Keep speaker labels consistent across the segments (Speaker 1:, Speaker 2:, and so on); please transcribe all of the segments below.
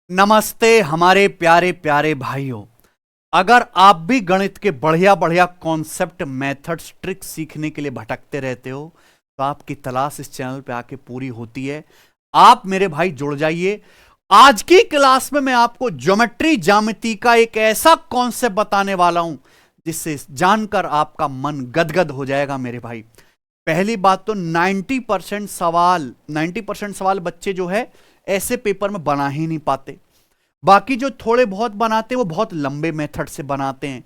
Speaker 1: नमस्ते हमारे प्यारे प्यारे भाइयों। अगर आप भी गणित के बढ़िया बढ़िया कॉन्सेप्ट मेथड्स ट्रिक्स सीखने के लिए भटकते रहते हो तो आपकी तलाश इस चैनल पे आके पूरी होती है। आप मेरे भाई जुड़ जाइए। आज की क्लास में मैं आपको ज्योमेट्री ज्यामिति का एक ऐसा कॉन्सेप्ट बताने वाला हूं जिससे जानकर आपका मन गदगद हो जाएगा मेरे भाई। पहली बात तो 90% सवाल बच्चे जो है ऐसे पेपर में बना ही नहीं पाते। बाकी जो थोड़े बहुत बनाते हैं वो बहुत लंबे मेथड से बनाते हैं।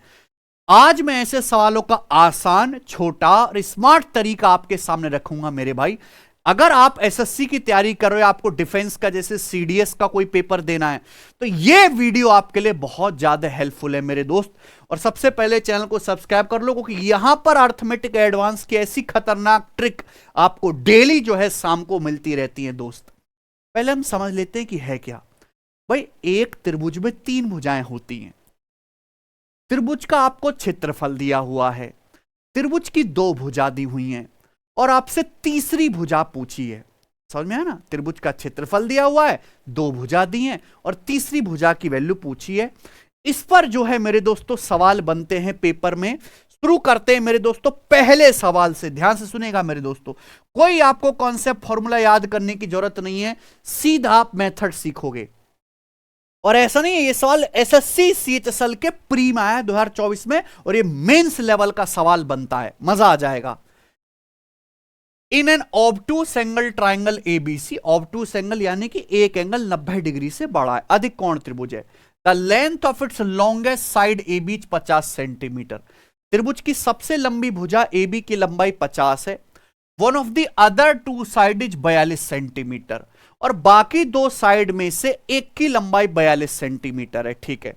Speaker 1: आज मैं ऐसे सवालों का आसान, छोटा और स्मार्ट तरीका आपके सामने रखूंगा मेरे भाई। अगर आप एसएससी की तैयारी कर रहे हो, आपको डिफेंस का जैसे सीडीएस का कोई पेपर देना है, तो यह वीडियो आपके लिए बहुत ज्यादा हेल्पफुल है मेरे दोस्त। और सबसे पहले चैनल को सब्सक्राइब कर लो, क्योंकि यहां पर अर्थमेटिक एडवांस की ऐसी खतरनाक ट्रिक आपको डेली जो है शाम को मिलती रहती है दोस्त। पहले हम समझ लेते हैं कि है क्या। भाई, एक त्रिभुज में तीन भुजाएं होती हैं। त्रिभुज का आपको क्षेत्रफल दिया हुआ है, त्रिभुज की दो भुजा दी हुई हैं और आपसे तीसरी भुजा पूछी है। समझ में आया ना? त्रिभुज का क्षेत्रफल दिया हुआ है, दो भुजा दी हैं और तीसरी भुजा की वैल्यू पूछी है। इस पर जो है मेरे दोस्तों सवाल बनते हैं पेपर में। शुरू करते हैं मेरे दोस्तों पहले सवाल से। ध्यान से सुनेगा मेरे दोस्तों, कोई आपको कॉन्सेप्ट फॉर्मूला याद करने की जरूरत नहीं है, सीधा आप मेथड सीखोगे। और ऐसा नहीं है, ये सवाल एसएससी सीएचएसएल के प्री में आया है 2024 में, और ये मेंस लेवल का सवाल बनता है, मजा आ जाएगा। In an obtuse angle triangle ABC, obtuse angle यानी कि एक एंगल 90 डिग्री से बड़ा है, अधिक कोण त्रिभुज है। The length of its longest side AB 50 centimetre. त्रिभुज की सबसे लंबी भुजा एबी की लंबाई 50 है। One of the other two side is 42 centimetre, और बाकी दो साइड में से एक की लंबाई 42 सेंटीमीटर है। ठीक है,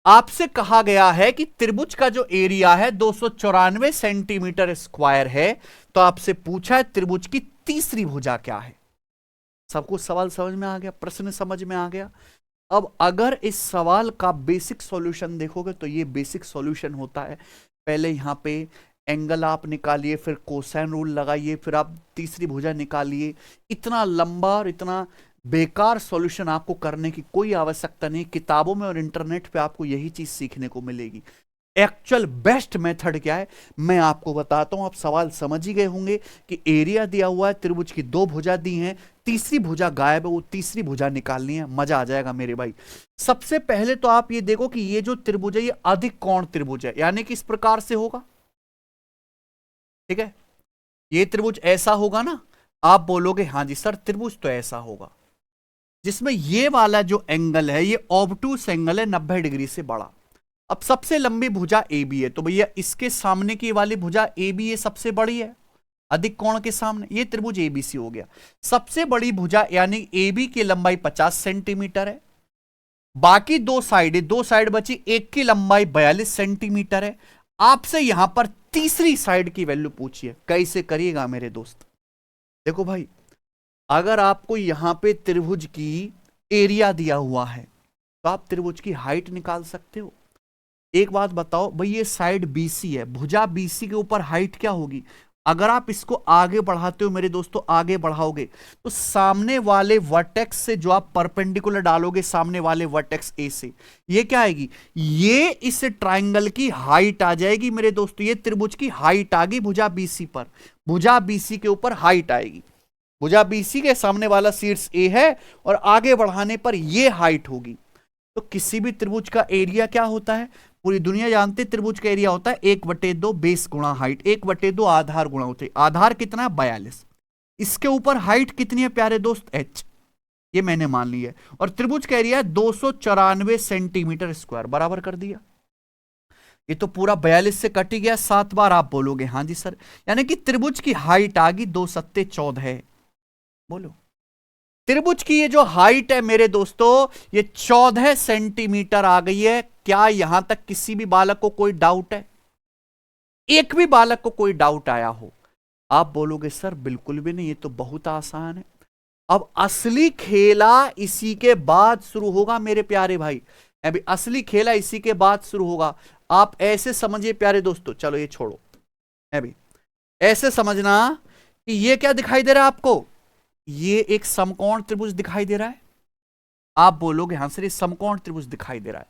Speaker 1: आपसे कहा गया है कि त्रिभुज का जो एरिया है 294 सेंटीमीटर स्क्वायर है। तो आपसे पूछा है त्रिभुज की तीसरी भुजा क्या है। सबको सवाल समझ में आ गया, प्रश्न समझ में आ गया। अब अगर इस सवाल का बेसिक सॉल्यूशन देखोगे तो ये बेसिक सॉल्यूशन होता है। पहले यहां पे एंगल आप निकालिए, फिर कोसाइन रूल लगाइए, फिर आप तीसरी भुजा निकालिए। इतना लंबा और इतना बेकार सॉल्यूशन आपको करने की कोई आवश्यकता नहीं। किताबों में और इंटरनेट पे आपको यही चीज सीखने को मिलेगी। एक्चुअल बेस्ट मेथड क्या है मैं आपको बताता हूं। आप सवाल समझ ही गए होंगे कि एरिया दिया हुआ है, त्रिभुज की दो भुजा दी हैं, तीसरी भुजा गायब है, वो तीसरी भुजा निकालनी है। मजा आ जाएगा मेरे भाई। सबसे पहले तो आप ये देखो कि ये जो त्रिभुज है ये अधिक कोण त्रिभुज है, यानी कि इस प्रकार से होगा। ठीक है, ये त्रिभुज ऐसा होगा ना, आप बोलोगे हाँ जी सर त्रिभुज तो ऐसा होगा, जिसमें ये वाला जो एंगल है ये ऑब्टूस एंगल है, 90 डिग्री से बड़ा। अब सबसे लंबी भुजा ए बी है, तो भैया इसके सामने की वाली भुजा ए बी ये सबसे बड़ी है, अधिक कोण के सामने। ये त्रिभुज एबीसी हो गया। सबसे बड़ी भुजा यानी ए बी की लंबाई 50 सेंटीमीटर है। बाकी दो साइड बची, एक की लंबाई 42 सेंटीमीटर है। आपसे यहां पर तीसरी साइड की वैल्यू पूछिए, कैसे करिएगा मेरे दोस्त। देखो भाई, अगर आपको यहां पे त्रिभुज की एरिया दिया हुआ है तो आप त्रिभुज की हाइट निकाल सकते हो। एक बात बताओ भाई, ये साइड बीसी है, भुजा बीसी के ऊपर हाइट क्या होगी? अगर आप इसको आगे बढ़ाते हो मेरे दोस्तों, आगे बढ़ाओगे तो सामने वाले वर्टेक्स से जो आप परपेंडिकुलर डालोगे, सामने वाले वर्टेक्स ए से, ये क्या आएगी? ये इस ट्राइंगल की हाइट आ जाएगी मेरे दोस्तों। ये त्रिभुज की हाइट आ गई भुजा बीसी पर, भुजा बीसी के ऊपर हाइट आएगी। भुजा बीसी के सामने वाला शीर्ष ए है और आगे बढ़ाने पर ये हाइट होगी। तो किसी भी त्रिभुज का एरिया क्या होता है? पूरी दुनिया जानते हैं त्रिभुज का एरिया होता है 1/2 बेस गुणा हाइट, 1/2 आधार गुणा होते। आधार कितना है? 42। इसके ऊपर हाइट कितनी है प्यारे दोस्त? h। ये मैंने मान लिया है। और त्रिभुज का एरिया 294 सेंटीमीटर स्क्वायर, बराबर कर दिया। ये तो पूरा 42 से कट ही गया। 7 बार आप बोलोगे हाँ जी सर, यानी कि त्रिभुज की हाइट आ गई 2 सत्ते 14 है। बोलो, त्रिभुज की ये जो हाइट है मेरे दोस्तों ये 14 सेंटीमीटर आ गई है। क्या यहां तक किसी भी बालक को कोई डाउट है? एक भी बालक को कोई डाउट आया हो? आप बोलोगे सर बिल्कुल भी नहीं, ये तो बहुत आसान है। अब असली खेला इसी के बाद शुरू होगा मेरे प्यारे भाई। अभी असली खेला इसी के बाद शुरू होगा। आप ऐसे समझिए प्यारे दोस्तों, चलो ये छोड़ो, अभी ऐसे समझना कि ये क्या दिखाई दे रहा है आपको? ये एक समकोण त्रिभुज दिखाई दे रहा है। आप बोलोगे हाँ सर ये समकोण त्रिभुज दिखाई दे रहा है,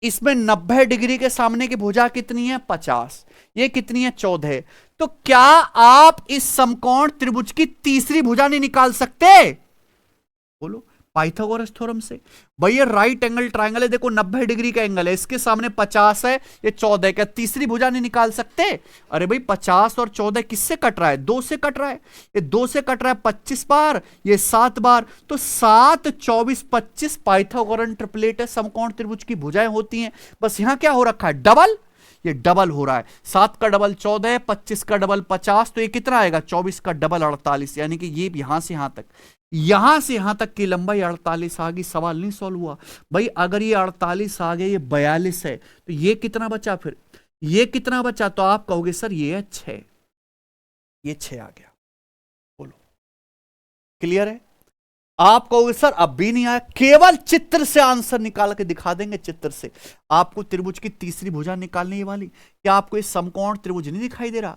Speaker 1: इसमें 90 डिग्री के सामने की भुजा कितनी है 50, ये कितनी है 14। तो क्या आप इस समकोण त्रिभुज की तीसरी भुजा नहीं निकाल सकते? बोलो पाइथागोरस थ्योरम से। भाई ये राइट एंगल ट्रायंगल है, देखो 90 डिग्री का एंगल है, इसके सामने 50 है, ये 14, क्या तीसरी भुजा नहीं निकाल सकते? अरे भाई 50 और 14 किससे कट रहा है? 2 से कट रहा है, ये 2 से कट रहा है 25 बार, ये 7 बार, तो 7, 24, 25 पाइथागोरन ट्रिपलेट है, समकोण त्रिभुज की भुजाएं होती हैं। बस यहां क्या हो रखा है? डबल, ये डबल हो रहा है, 7 का डबल 14, 25 का डबल 50, तो ये कितना आएगा? 24 का डबल 48, यानी कि ये यहां से यहां तक की लंबाई 48 आ गई। सवाल नहीं सॉल्व हुआ भाई। अगर ये 48 आ गया, ये 42 है, तो ये कितना बचा? फिर ये कितना बचा? तो आप कहोगे सर ये है 6, ये 6 आ गया। बोलो क्लियर है? आप कहोगे सर अब भी नहीं आया, केवल चित्र से आंसर निकाल के दिखा देंगे। चित्र से आपको त्रिभुज की तीसरी भुजा निकालने वाली, क्या आपको ये समकोण त्रिभुज नहीं दिखाई दे रहा?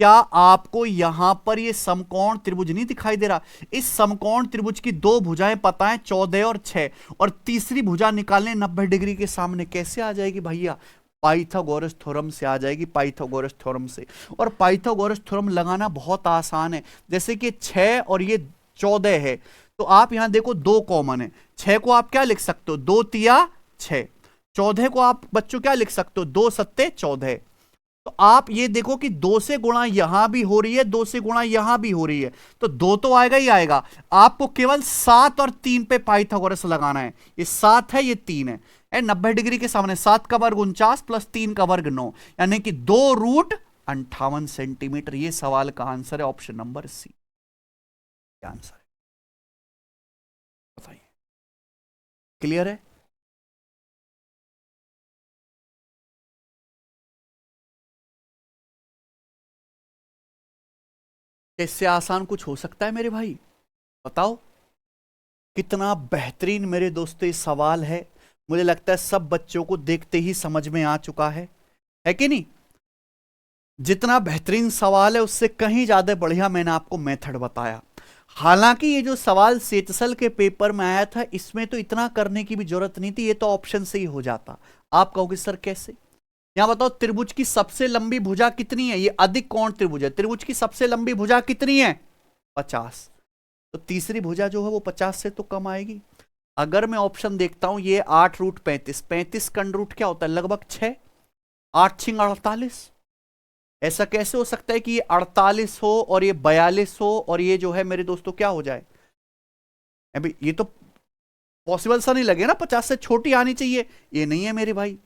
Speaker 1: क्या आपको यहां पर ये समकोण त्रिभुज नहीं दिखाई दे रहा? इस समकोण त्रिभुज की दो भुजाएं पता है 14 और 6, और तीसरी भुजा निकालने 90 डिग्री के सामने कैसे आ जाएगी भैया? पाइथागोरस थ्योरम से आ जाएगी, पाइथागोरस थ्योरम से। और पाइथागोरस थ्योरम लगाना बहुत आसान है। जैसे कि 6 और ये 14 है, तो आप यहां देखो 2 कॉमन है, 6 को आप क्या लिख सकते हो? 2 तिया 6। 14 को आप बच्चों क्या लिख सकते हो? 2 सत्ते 14। तो आप ये देखो कि 2 से गुणा यहां भी हो रही है, 2 से गुणा यहां भी हो रही है, तो 2 तो आएगा ही आएगा। आपको केवल 7 और 3 पे पाइथागोरस लगाना है। ये 7 है, ये 3 है, 90 डिग्री के सामने 7 का वर्ग 49 प्लस 3 का वर्ग 9, यानी कि 2√58 सेंटीमीटर। ये सवाल का आंसर है ऑप्शन नंबर सी। आंसर है, बताइए क्लियर है? इससे आसान कुछ हो सकता है मेरे भाई? बताओ कितना बेहतरीन मेरे दोस्तों ये सवाल है। मुझे लगता है सब बच्चों को देखते ही समझ में आ चुका है कि नहीं? जितना बेहतरीन सवाल है उससे कहीं ज्यादा बढ़िया मैंने आपको मेथड बताया। हालांकि ये जो सवाल सेटसल के पेपर में आया था, इसमें तो इतना करने की भी जरूरत नहीं थी, ये तो ऑप्शन से ही हो जाता। आप कहोगे सर कैसे? यहां बताओ त्रिभुज की सबसे लंबी भुजा कितनी है? ये अधिक कोण त्रिभुज है, त्रिभुज की सबसे लंबी भुजा कितनी है? 50। तो तीसरी भुजा जो है वो 50 से तो कम आएगी। अगर मैं ऑप्शन देखता हूं, ये 8√35, 35 का अंडर रूट क्या होता है? लगभग 6, 8 छिंग 48। ऐसा कैसे हो सकता है कि ये 48 हो और ये 42 हो और ये जो है मेरे दोस्तों क्या हो जाए? अभी ये तो पॉसिबल सा नहीं लगे ना, 50 से छोटी आनी चाहिए, ये नहीं है मेरे भाई।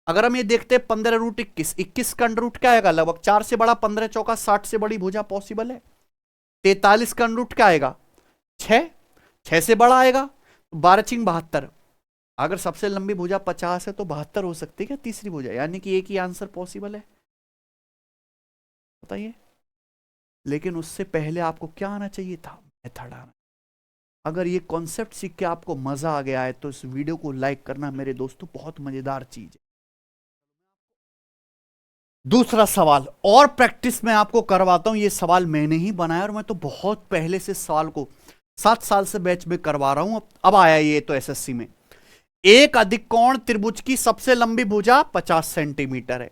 Speaker 1: अगर हम ये देखते हैं 15√21, 21 का अंडर रूट क्या आएगा? लगभग 4 से बड़ा, 15 चौका 60 से बड़ी भुजा पॉसिबल है। 43 का अंडर रूट क्या आएगा? 6, 6 से बड़ा आएगा, 12 छिंग 72। अगर सबसे लंबी भुजा 50 है तो 72 हो सकती है क्या तीसरी भुजा? यानी कि एक ही आंसर पॉसिबल है, बताइए। लेकिन उससे पहले आपको क्या आना चाहिए था? मेथड आना। अगर ये कॉन्सेप्ट सीख के आपको मजा आ गया है तो इस वीडियो को लाइक करना मेरे दोस्तों, बहुत मजेदार चीज है। दूसरा सवाल और प्रैक्टिस में आपको करवाता हूं। ये सवाल मैंने ही बनाया और मैं तो बहुत पहले से सवाल को 7 साल से बैच में करवा रहा हूं, अब आया ये तो एसएससी में। एक अधिक कोण त्रिभुज की सबसे लंबी भुजा 50 सेंटीमीटर है,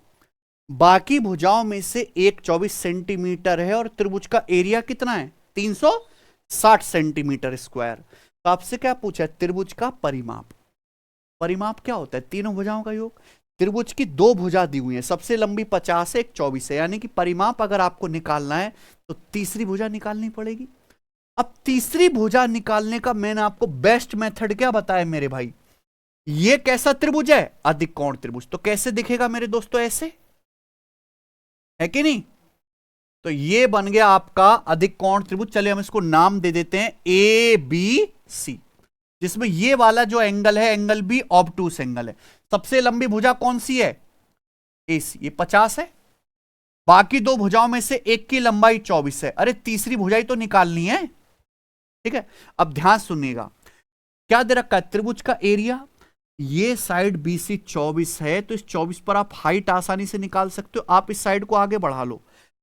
Speaker 1: बाकी भुजाओं में से एक 24 सेंटीमीटर है और त्रिभुज का एरिया कितना है? 360 सेंटीमीटर स्क्वायर। तो आपसे क्या पूछा? त्रिभुज का परिमाप। परिमाप क्या होता है? तीनों भुजाओं का योग। त्रिभुज की दो भुजा दी हुई है, सबसे लंबी 50 है, एक 24 है, यानी कि परिमाप अगर आपको निकालना है तो तीसरी भुजा निकालनी पड़ेगी। अब तीसरी भुजा निकालने का मैंने आपको बेस्ट मेथड क्या बताया मेरे भाई? ये कैसा त्रिभुज है? अधिक कोण त्रिभुज। तो कैसे दिखेगा मेरे दोस्तों? ऐसे है कि नहीं? तो ये बन गया आपका अधिक कोण त्रिभुज। चलिए हम इसको नाम दे देते हैं ए बी सी, जिसमें ये वाला जो एंगल है, एंगल बी ऑब्टूस एंगल है। सबसे लंबी भुजा कौन सी है? ए सी, ये 50 है। बाकी दो भुजाओं में से एक की लंबाई 24 है। अरे तीसरी भुजाई तो निकालनी है, ठीक है। अब ध्यान सुनिएगा, क्या दे रखा है? त्रिभुज का एरिया। ये साइड बीसी 24 है, तो इस 24 पर आप हाइट आसानी से निकाल सकते हो। आप इस साइड को आगे बढ़ा लो,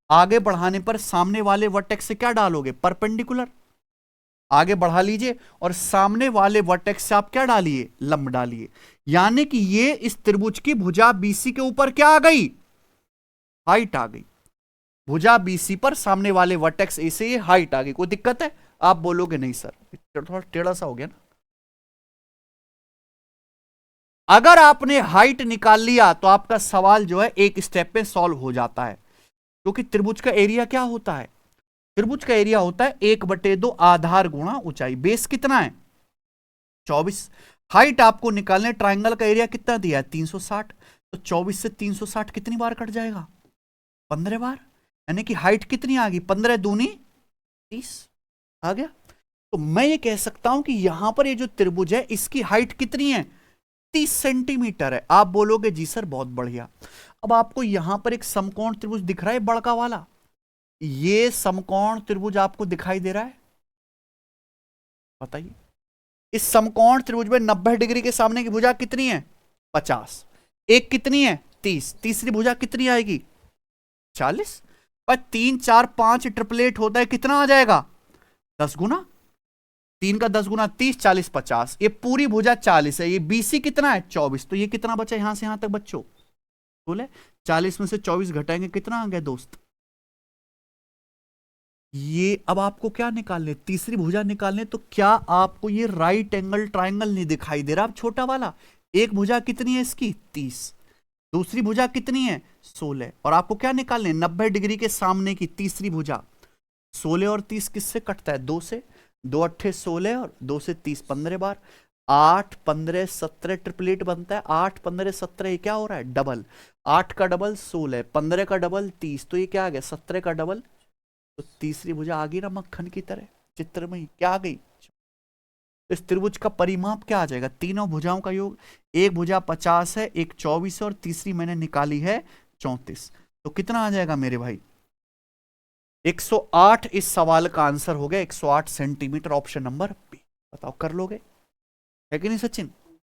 Speaker 1: आगे बढ़ाने पर सामने वाले वर्टेक्स से क्या डालोगे? परपेंडिकुलर। आगे बढ़ा लीजिए और सामने वाले वर्टेक्स से आप क्या डालिए, लंब डालिए। यानी कि ये इस त्रिभुज की भुजा बीसी के ऊपर क्या आ गई, हाइट आ गई। भुजा बीसी पर सामने वाले वर्टेक्स ए से ये हाइट आ गई। कोई दिक्कत है? आप बोलोगे नहीं सर थोड़ा टेढ़ा सा हो गया ना। अगर आपने हाइट निकाल लिया तो आपका सवाल जो है एक स्टेप में सॉल्व हो जाता है, क्योंकि त्रिभुज का एरिया क्या होता है, त्रिभुज का एरिया होता है 1/2 आधार गुणा ऊंचाई। बेस कितना है 24, हाइट आपको निकालने, ट्राइंगल का एरिया कितना दिया है 360, तो 24 से 360 कितनी बार कट जाएगा, 15 बार। यानी कि हाइट कितनी आ गई, 15 दूनी 30 आ गया। तो मैं ये कह सकता हूं कि यहां पर ये जो त्रिभुज है इसकी हाइट कितनी है, 30 सेंटीमीटर है। आप बोलोगे जी सर बहुत बढ़िया। अब आपको यहां पर एक समकोण त्रिभुज दिख रहा है बड़का वाला, ये समकोण त्रिभुज आपको दिखाई दे रहा है, बताइए। इस समकोण त्रिभुज में 90 डिग्री के सामने की भुजा कितनी है 50, एक कितनी है 30, तीसरी भुजा कितनी आएगी 40। पर 3 4 5 ट्रिपलेट होता है, कितना आ जाएगा 10 गुना, 3 का 10 गुना 30, 40 50, ये पूरी भुजा 40 है। ये बीसी कितना है 24, तो ये कितना बचा यहां से यहां तक बच्चों, बोले 40 में से 24 घटाएंगे कितना आ गया दोस्त, ये। अब आपको क्या निकालने, तीसरी भुजा निकालने, तो क्या आपको ये राइट एंगल ट्राइंगल नहीं दिखाई दे रहा अब छोटा वाला, एक भुजा कितनी है इसकी 30, दूसरी भुजा कितनी है 16, और आपको क्या निकालने 90 डिग्री के सामने की तीसरी भुजा। 16 और 30 किससे कटता है 2 से, 2 अट्ठे 16 और 2 से 30 15 बार, 8 15 17 ट्रिपलेट बनता है, 8 15 17 ये क्या हो रहा है डबल, 8 का डबल 16, 15 का डबल 30, तो ये क्या आ गया 17 का डबल, तो तीसरी भुजा आ गई ना मक्खन की तरह चित्र में, क्या आ गई। इस त्रिभुज का परिमाप क्या आ जाएगा, तीनों भुजाओं का योग, एक भुजा 50 है, एक 24 है, और तीसरी मैंने निकाली है 34, तो कितना आ जाएगा मेरे भाई 108। इस सवाल का आंसर हो गया 108 सेंटीमीटर, ऑप्शन नंबर बी। बताओ कर लोगे, है कि नहीं सचिन,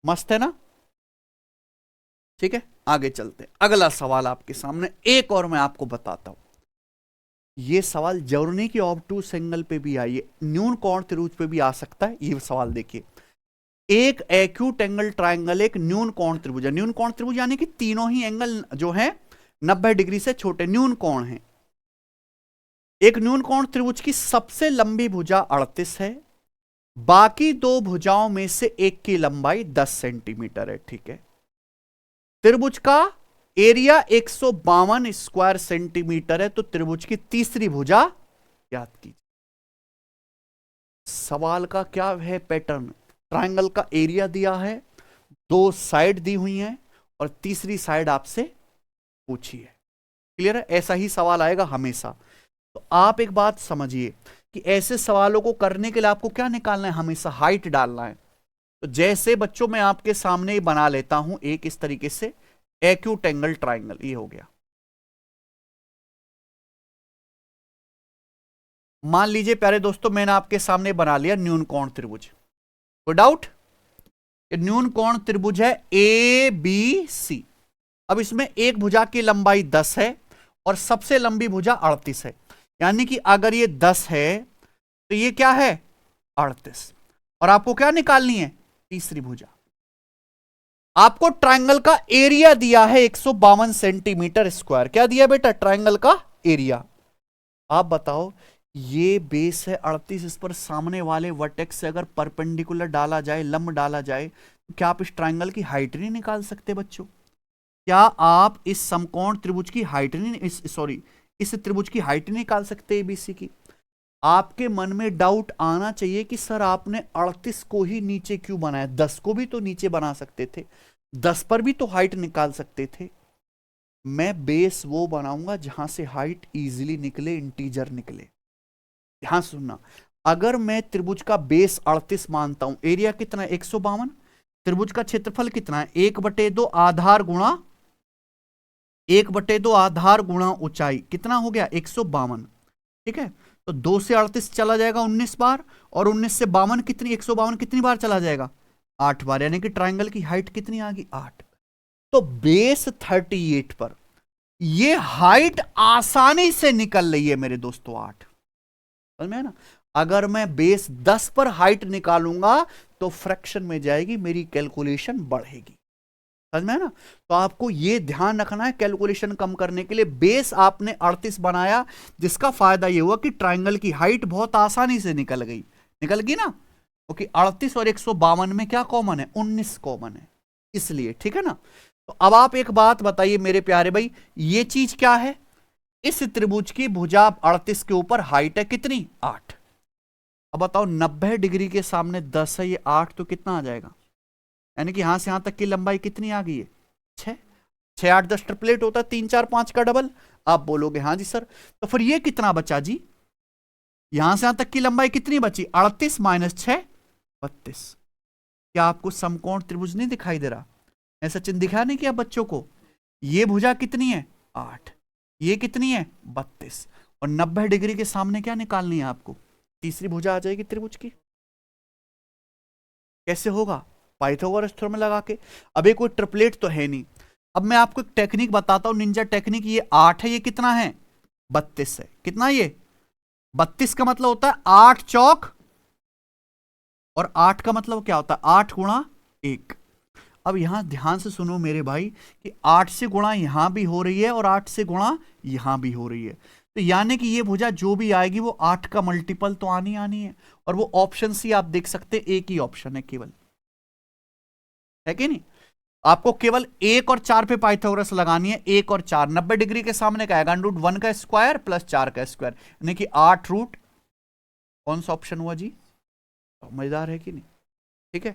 Speaker 1: मस्त है ना। ठीक है आगे चलते, अगला सवाल आपके सामने, एक और मैं आपको बताता हूं। ये सवाल जर्नी की ऑब्टूस एंगल पे भी आई है, न्यून कोण त्रिभुज पे भी आ सकता है। ये सवाल देखिए, एक एक्यूट एंगल ट्राइंगल एक न्यून कोण त्रिभुज है। न्यून कोण त्रिभुज यानी कि तीनों ही एंगल जो है 90 डिग्री से छोटे न्यून कोण हैं। एक न्यून कोण त्रिभुज की सबसे लंबी भुजा 38 है, बाकी दो भुजाओं में से एक की लंबाई 10 सेंटीमीटर है। ठीक है, त्रिभुज का एरिया 152 स्क्वायर सेंटीमीटर है, तो त्रिभुज की तीसरी भुजा याद कीजिए। सवाल का क्या है पैटर्न, ट्रायंगल का एरिया दिया है, दो साइड दी हुई हैं, और तीसरी साइड आपसे पूछी है। क्लियर है, ऐसा ही सवाल आएगा हमेशा। तो आप एक बात समझिए कि ऐसे सवालों को करने के लिए आपको क्या निकालना है, हमेशा हाइट डालना है। तो जैसे बच्चों मैं आपके सामने ही बना लेता हूं एक इस तरीके से एक्यूट एंगल ट्राइंगल, ये हो गया। मान लीजिए प्यारे दोस्तों मैंने आपके सामने बना लिया न्यून कोण त्रिभुज, कोई डाउट, न्यून कोण त्रिभुज है ए बी सी। अब इसमें एक भुजा की लंबाई 10 है और सबसे लंबी भुजा 38 है, यानी कि अगर ये 10 है तो ये क्या है 38, और आपको क्या निकालनी है तीसरी भुजा। आपको ट्रायंगल का एरिया दिया है 152 सेंटीमीटर स्क्वायर। क्या दिया बेटा, ट्रायंगल का एरिया। आप बताओ ये बेस है 38, इस पर सामने वाले वर्टेक्स से अगर परपेंडिकुलर डाला जाए, लंब डाला जाए, तो क्या आप इस ट्रायंगल की हाइट नहीं निकाल सकते बच्चों। क्या आप इस समकोण त्रिभुज की हाइट नहीं, इस त्रिभुज की हाइट नहीं निकाल सकते एबीसी की। आपके मन में डाउट आना चाहिए कि सर आपने 38 को ही नीचे क्यों बनाया, 10 को भी तो नीचे बना सकते थे, 10 पर भी तो हाइट निकाल सकते थे। मैं बेस वो बनाऊंगा जहां से हाइट इजीली निकले, इंटीजर निकले। ध्यान सुनना, अगर मैं त्रिभुज का बेस 38 मानता हूं, एरिया कितना है 152, त्रिभुज का क्षेत्रफल कितना है 1/2 आधार गुणा 1/2 आधार गुणा ऊंचाई, कितना हो गया 152। ठीक है, तो 2 से 38 चला जाएगा 19 बार, और 19 से 52 कितनी, 152 कितनी बार चला जाएगा 8 बार, यानी कि ट्रायंगल की हाइट कितनी आ गई 8। तो बेस 38 पर ये हाइट आसानी से निकल रही है मेरे दोस्तों 8, समझ में है ना। अगर मैं बेस 10 पर हाइट निकालूंगा तो फ्रैक्शन में जाएगी, मेरी कैलकुलेशन बढ़ेगी। समझ में है ना? तो आपको ये ध्यान रखना है कैलकुलेशन कम करने के लिए। बेस आपने 38 बनाया, जिसका फायदा ये हुआ कि ट्राइंगल की हाइट बहुत आसानी से निकल गई ना, क्योंकि 38 और 152 में क्या कॉमन है? 19 कॉमन है, इसलिए। ठीक है ना? तो अब आप एक बात बताइए मेरे प्यारे भाई, ये चीज क्या है? इस त्रिभुज की भुजा 38 के ऊपर, हाइट है कितनी? 8। अब बताओ 90 डिग्री के सामने 10 है, ये 8 तो कितना आ जाएगा? यानी कि यहां से यहां तक की लंबाई कितनी आ गई है? 6। 6 8 10 ट्रिपलेट होता है, 3 4 5 का डबल। आप बोलोगे हाँ जी सर, तो फिर ये कितना बचा जी? यहां से यहां तक की लंबाई कितनी बची? 38 माइनस 6 32। क्या आपको समकोण त्रिभुज नहीं दिखाई दे रहा? ऐसा चिन्ह दिखा नहीं किया बच्चों को? ये भुजा कितनी है? 8। ये कितनी है? 32। और 90 डिग्री के सामने क्या निकालनी है आपको? तीसरी भुजा आ जाएगी त्रिभुज की। कैसे होगा? पाइथागोरस थ्योरम लगा के। अब ये कोई ट्रिपलेट तो है नहीं। अब मैं आपको एक टेक्निक बताता हूं, निंजा टेक्निक। ये 8 है, ये कितना है? 32 है। कितना ये? 32 का मतलब होता है 8 चौक, और 8 का मतलब क्या होता है? 8 गुणा 1। अब यहां ध्यान से सुनो मेरे भाई कि 8 से गुणा यहां भी हो रही है और 8 से गुणा यहां भी हो रही है, तो यानी कि ये भुजा जो भी आएगी वो 8 का मल्टीपल तो आनी आनी है। और वो ऑप्शन सी आप देख सकते हैं, एक ही ऑप्शन है केवल, है कि नहीं? आपको केवल 1 और 4 पे पाइथागोरस लगानी है। 1 और 4, 90 डिग्री के सामने का आएगा √1 का स्क्वायर प्लस 4 का स्क्वायर, यानी कि 8 रूट। कौन सा ऑप्शन हुआ जी? मजेदार है कि नहीं? ठीक है,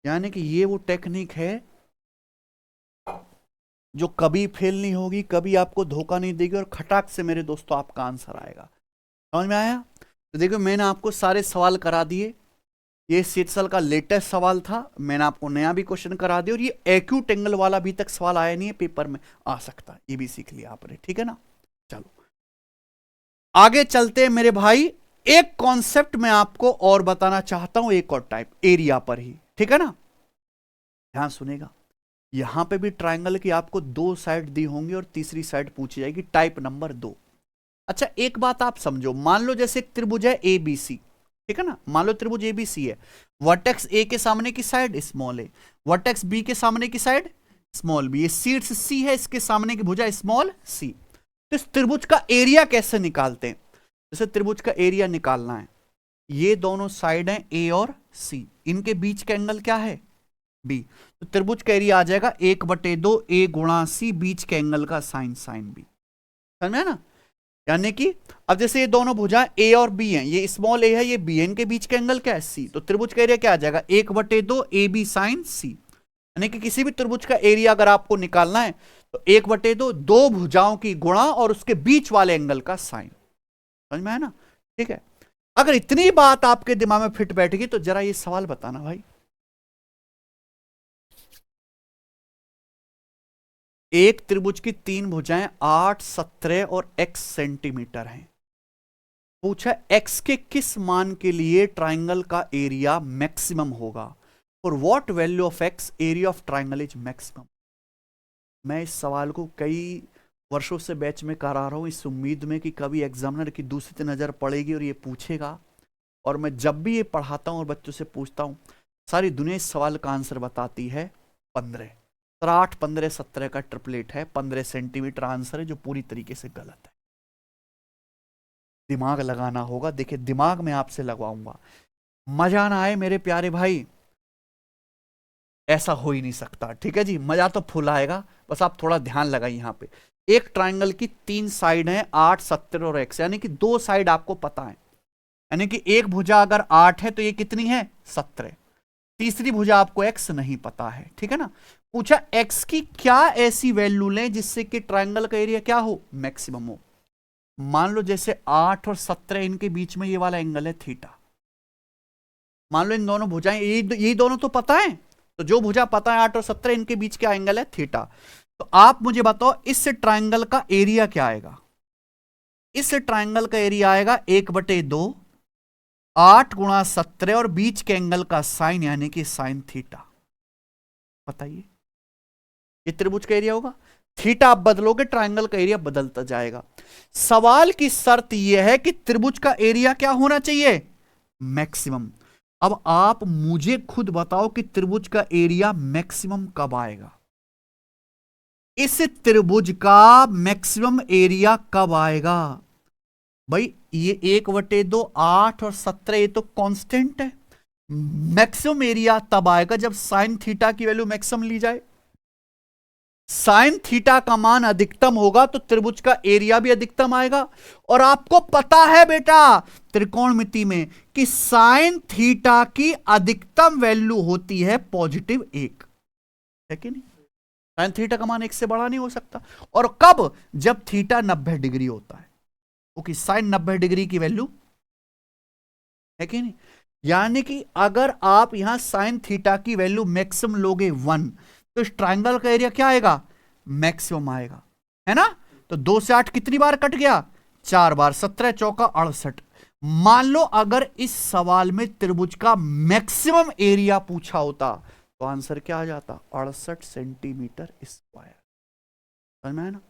Speaker 1: यानी कि ये वो टेक्निक है जो कभी फेल नहीं होगी, कभी आपको धोखा नहीं देगी, और खटाक से मेरे दोस्तों आपका आंसर आएगा। समझ में आया? तो देखो मैंने आपको सारे सवाल करा दिए। ये सीटसल का लेटेस्ट सवाल था, मैंने आपको नया भी क्वेश्चन करा दिया, और ये एक्यूट एंगल वाला अभी तक सवाल आया नहीं है, पेपर में आ सकता है, ये भी सीख लिया आपने। ठीक है ना? चलो आगे चलते हैं मेरे भाई। एक कॉन्सेप्ट मैं आपको और बताना चाहता हूं, एक और टाइप एरिया पर ही। ठीक है ना? ध्यान सुनेगा। यहां पे भी ट्राइंगल की आपको 2 साइड दी होंगी और तीसरी साइड पूछी जाएगी, टाइप नंबर 2। अच्छा एक बात आप समझो, मान लो जैसे एक त्रिभुज है ABC। ठीक है ना? मान लो त्रिभुज ABC है, वर्टेक्स A के सामने की side small a, vertex B के सामने की साइड स्मॉल b, ये शीर्ष C है, इसके सामने की भुजा स्मॉल c। तो इस त्रिभुज का एरिया कैसे निकालते हैं? जैसे त्रिभुज का एरिया निकालना है, ये दोनों साइड हैं A और C, इनके बीच का एंगल क्या है? B। तो त्रिभुज का एरिया आ जाएगा 1/2 A गुणा C, बीच के एंगल का साइन B। समझ में ना? यानी कि अब जैसे ये दोनों भुजाएं A और B हैं, ये स्मॉल a है, ये B है, इनके बीच का एंगल क्या है? C। तो त्रिभुज का एरिया क्या आ जाएगा? 1/2 AB साइन C। यानी कि किसी भी त्रिभुज का एरिया अगर आपको निकालना है तो 1/2 दो भुजाओं की गुणा और उसके बीच वाले एंगल का साइन। समझ में है ना? ठीक है, अगर इतनी बात आपके दिमाग में फिट बैठेगी तो जरा ये सवाल बताना भाई, एक त्रिभुज की 3 भुजाएं 8 17 और x सेंटीमीटर हैं। पूछा x के किस मान के लिए ट्राइंगल का एरिया मैक्सिमम होगा? For what value of x area of triangle is maximum. मैं इस सवाल को कई वर्षों से बैच में करा रहा हूं, इस उम्मीद में कि कभी एग्जामिनर की दूसरी नजर पड़ेगी और ये पूछेगा। और मैं जब भी ये पढ़ाता हूं और बच्चों से पूछता हूं, सारी दुनिया इस सवाल का आंसर बताती है 15। 8 15 17 का ट्रिपलेट है, 15 सेंटीमीटर आंसर है, जो पूरी तरीके से गलत है। दिमाग लगाना होगा। देखिए दिमाग में आपसे लगवाऊंगा, मजा ना आए मेरे प्यारे भाई, ऐसा हो ही नहीं सकता। ठीक है जी, मजा तो फुल आएगा, बस आप थोड़ा ध्यान लगाइए। यहां पे एक ट्राइंगल की 3 साइड है, 8 17 और x, यानी कि 2 साइड आपको पता है, यानी कि एक भुजा अगर 8 है तो ये कितनी है? 17। तीसरी भुजा आपको x नहीं पता है। ठीक है ना? पूछा x की क्या ऐसी वैल्यू लें जिससे कि ट्राइंगल का एरिया क्या हो? मैक्सिमम हो। मान लो जैसे 8 और 17 इनके बीच में ये वाला एंगल है थीटा। मान लो इन दोनों भुजाएं, ये दोनों तो पता है, तो जो भुजा पता है 8 और 17 इनके बीच क्या एंगल है? थीटा। तो आप मुझे बताओ इस ट्राइंगल का एरिया क्या आएगा? इस ट्राइंगल का एरिया आएगा 1/2 8 गुणा 17 और बीच के एंगल का साइन, यानी कि साइन थीटा। बताइए ये त्रिभुज का एरिया होगा। थीटा आप बदलोगे ट्रायंगल का एरिया बदलता जाएगा। सवाल की शर्त यह है कि त्रिभुज का एरिया क्या होना चाहिए, मैक्सिमम। अब आप मुझे खुद बताओ कि त्रिभुज का एरिया मैक्सिमम कब आएगा, इस त्रिभुज का मैक्सिमम एरिया कब आएगा। भाई ये 1/2 8 और 17 ये तो कांस्टेंट है। मैक्सिमम एरिया तब आएगा जब साइन थीटा की वैल्यू मैक्सिमम ली जाए। साइन थीटा का मान अधिकतम होगा तो त्रिभुज का एरिया भी अधिकतम आएगा। और आपको पता है बेटा त्रिकोणमिति में कि साइन थीटा की अधिकतम वैल्यू होती है +1, है कि नहीं। साइन थीटा का मान 1 से बड़ा नहीं हो सकता। और कब, जब थीटा 90 डिग्री होता है, क्योंकि साइन 90 डिग्री की वैल्यू है कि नहीं। यानी कि अगर आप यहां साइन थीटा की वैल्यू मैक्सिमम लोगे 1, तो इस ट्रायंगल का एरिया क्या आएगा, मैक्सिमम आएगा, है ना। तो 2 से 8 कितनी बार कट गया, 4 बार, 17 चौका 68। मान लो अगर इस सवाल में त्रिभुज का मैक्सिमम एरिया पूछा होता तो आंसर क्या आ जाता, 68 सेंटीमीटर स्क्वायर। समझ में आया ना।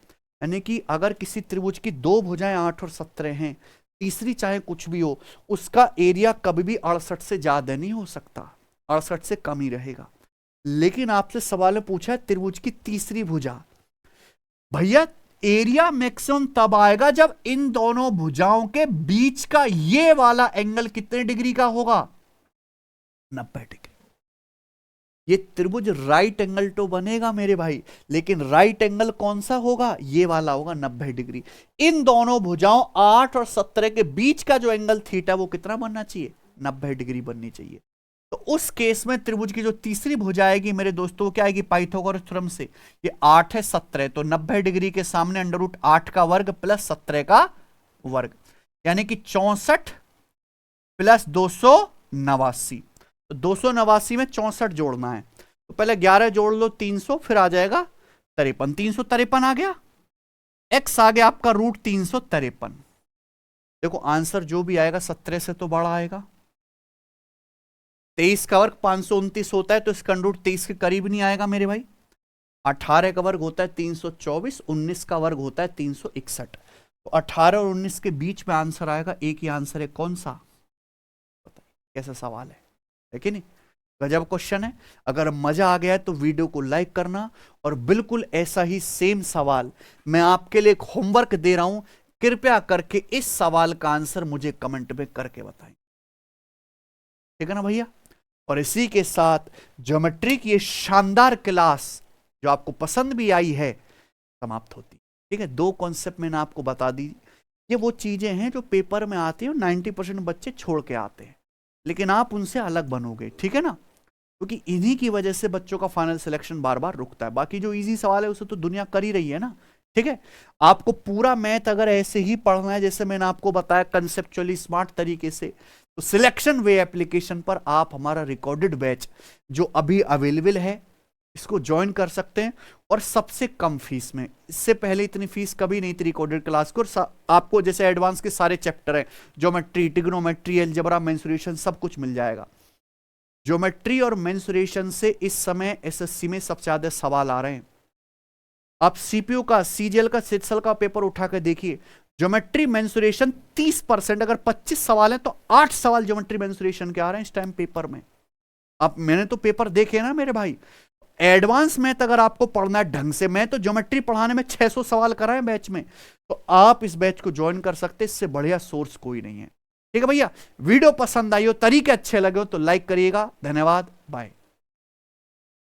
Speaker 1: यानी कि अगर किसी त्रिभुज की 2 भुजाएं 8 और 17 हैं, तीसरी चाहे कुछ भी हो, उसका एरिया कभी भी 68 से ज्यादा नहीं हो सकता, 68 से कम ही रहेगा। लेकिन आपसे सवाल पूछा है त्रिभुज की तीसरी भुजा, भैया एरिया मैक्सिमम तब आएगा जब इन दोनों भुजाओं के बीच का ये वाला एंगल कितने डिग्री का होगा, 90 डिग्री। ये त्रिभुज राइट एंगल तो बनेगा मेरे भाई, लेकिन राइट एंगल कौन सा होगा, ये वाला होगा 90 डिग्री। इन दोनों भुजाओं 8 और 17 के बीच का जो एंगल थीटा वो कितना बनना चाहिए, 90 डिग्री बननी चाहिए। तो उस केस में त्रिभुज की जो तीसरी भुजा आएगी मेरे दोस्तों, क्या आएगी, पाइथागोरस थ्योरम से। ये 8 है 17, तो 90 डिग्री के सामने √8 का वर्ग प्लस 17 का वर्ग, यानी कि 64 प्लस 289। तो 289 में 64 जोड़ना है, तो पहले 11 जोड़ लो 300, फिर आ जाएगा 53, 353 आ गया। x आ गया आपका √353। देखो आंसर जो भी आएगा 17 से तो बड़ा आएगा। 23 का वर्ग 529 होता है, तो इसका √23 के करीब नहीं आएगा मेरे भाई। 18 का वर्ग होता है 324, 19 का वर्ग होता है 361। तो 18 और 19 के बीच में आंसर आएगा, एक ही आंसर है, कौन सा, कैसा सवाल है कि नहीं। गजब क्वेश्चन है। अगर मजा आ गया है तो वीडियो को लाइक करना, और बिल्कुल ऐसा ही सेम सवाल मैं आपके लिए एक होमवर्क दे रहा हूं, कृपया करके इस सवाल का आंसर मुझे कमेंट में करके बताएं, ठीक है ना भैया। और इसी के साथ ज्योमेट्री की ये शानदार क्लास जो आपको पसंद भी आई है समाप्त होती, ठीक है। 2 कॉन्सेप्ट मैंने आपको बता दी, ये वो चीजें हैं जो पेपर में आती हैं, 90% बच्चे छोड़ के आते हैं, लेकिन आप उनसे अलग बनोगे, ठीक है ना, क्योंकि इन्हीं की वजह से बच्चों का फाइनल सिलेक्शन बार बार रुकता है। बाकी जो इजी सवाल है उसे तो दुनिया कर ही रही है ना, ठीक है। आपको पूरा मैथ अगर ऐसे ही पढ़ना है जैसे मैंने आपको बताया कंसेप्चुअली स्मार्ट तरीके से, तो सिलेक्शन वे एप्लीकेशन पर आप हमारा रिकॉर्डेड बैच जो अभी अवेलेबल है इसको ज्वाइन कर सकते हैं, और सबसे कम फीस में। इससे पहले इतनी फीस कभी नहीं थी रिकॉर्डेड क्लास को। आपको जैसे एडवांस के सारे चैप्टर हैं, ज्योमेट्री, ट्रिग्नोमेट्री, अलजेब्रा, मेंसुरेशन, सब कुछ मिल जाएगा। ज्योमेट्री और मेंसुरेशन से इस समय एसएससी में सबसे ज्यादा सवाल आ रहे हैं। आप सीपीयू का, सीजीएल का, सिटसल का पेपर उठा कर देखिए, ज्योमेट्री मेंसुरेशन 30%, अगर 25 सवाल है तो 8 सवाल ज्योमेट्री मेंसुरेशन के आ रहे हैं इस टाइम पेपर में। अब मैंने तो पेपर देखे ना मेरे भाई। एडवांस मैथ अगर आपको पढ़ना है ढंग से, मैं तो ज्योमेट्री पढ़ाने में 600 सवाल कराए बैच में, तो आप इस बैच को ज्वाइन कर सकते, इससे बढ़िया सोर्स कोई नहीं है, ठीक है भैया। वीडियो पसंद आई हो, तरीके अच्छे लगे हो तो लाइक करिएगा। धन्यवाद, बाय।